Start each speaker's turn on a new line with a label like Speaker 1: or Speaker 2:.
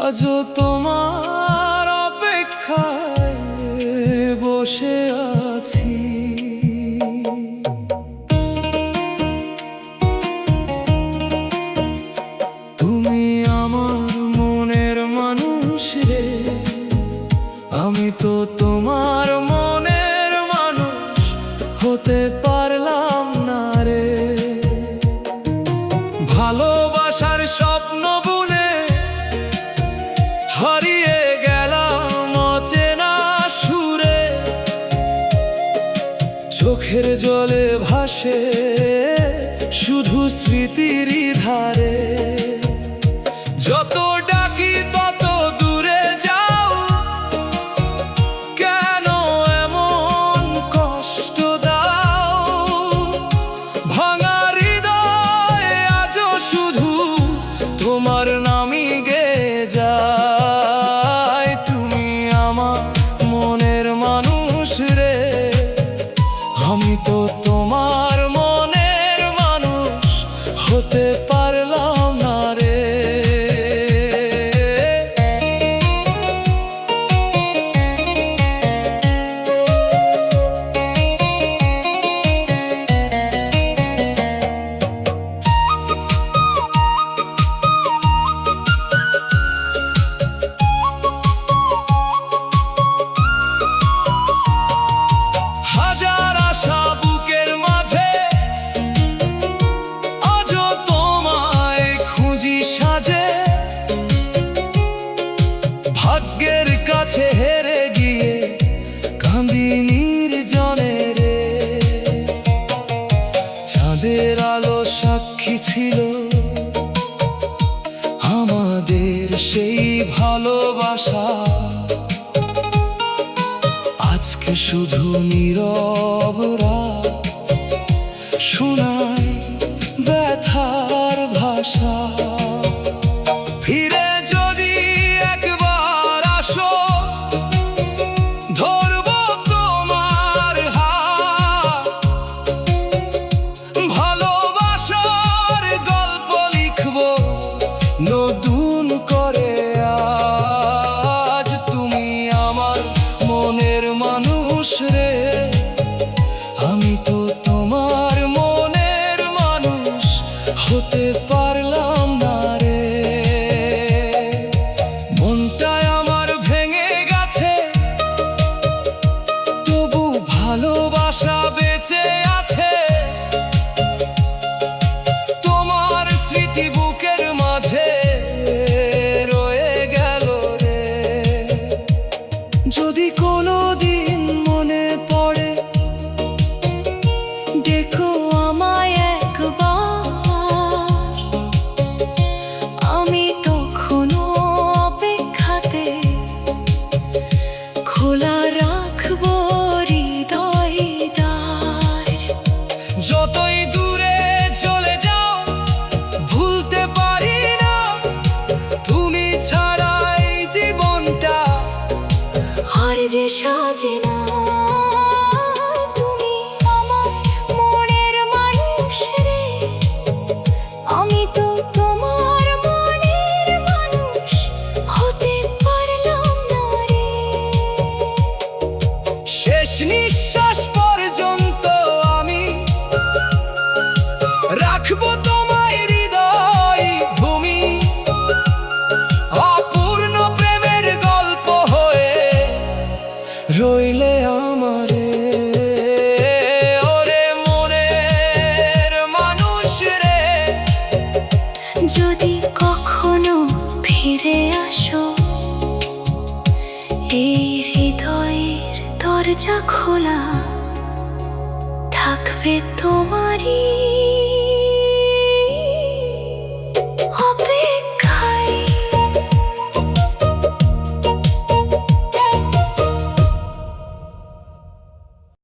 Speaker 1: আজও তোমার অপেক্ষায় বসে আছি। তুমি আমার মনের মানুষ রে, আমি তো তোমার মনের মানুষ হতে পারলাম না রে। ভালোবাসার স্বপ্ন বুনে হারিয়ে গেলাম অচেনা সুরে, চোখের জলে ভাসে শুধু স্মৃতির ধারে। যত ডাকি তত দূরে যাও, কেন এমন কষ্ট দাও? ভাঙা হৃদয়ে আজও শুধু তোমার নামই গেয়ে যায়। তুমি আমার মনের মানুষ রে, আমি তো তোমার মনের মানুষ হতে পারলাম না রে। হাজার আশা বুকের মাঝে আজও তোমায় খুঁজি সাজে, ভাগ্যের কাছে হেরে গিয়ে কাঁদি নির্জনে রে। চাঁদের আলো সাক্ষী ছিল আমাদের সেই ভালোবাসা, আজকে শুধু নীরব রাত শোনায় ব্যথার ভাষা। ফিরে যদি একবার আসো, ধরবো তোমার হাত, ভালোবাসার গল্প লিখবো নতুন করে আজ। তুমি আমার মনের মানুষ রে, আমি তো তোমার মনের মানুষ হতে পারলাম না রে। মনটাই আমার ভেঙে গেছে, তবু ভালোবাসা বেঁচে আছে। তোমার স্মৃতি বুকের মাঝে রয়ে গেল রে। যদি কোনোদিন মনে পড়ে,
Speaker 2: ডেকো আমায় একবার, আমি তখনো অপেক্ষাতে খোলা রাখবো হৃদয় দ্বার।
Speaker 1: যতই দূরে চলে যাও ভুলতে পারি না, তুমি ছাড়া এই জীবনটা
Speaker 2: আর যে সাজে না। তুমি আমার মনের মানুষ রে, আমি তো তোমার মনের মানুষ হতে পারলাম না রে।
Speaker 1: শেষ নিঃশ্বাস পর্যন্ত আমি রাখবো তোমায় হৃদয় ভূমি, অপূর্ণ প্রেমের গল্প হয়ে রইলে আমারে। ওরে মনের মানুষ রে,
Speaker 2: যদি কখনো ফিরে আসো, এই হৃদয়ের দরজা খোলা থাকবে তোমারই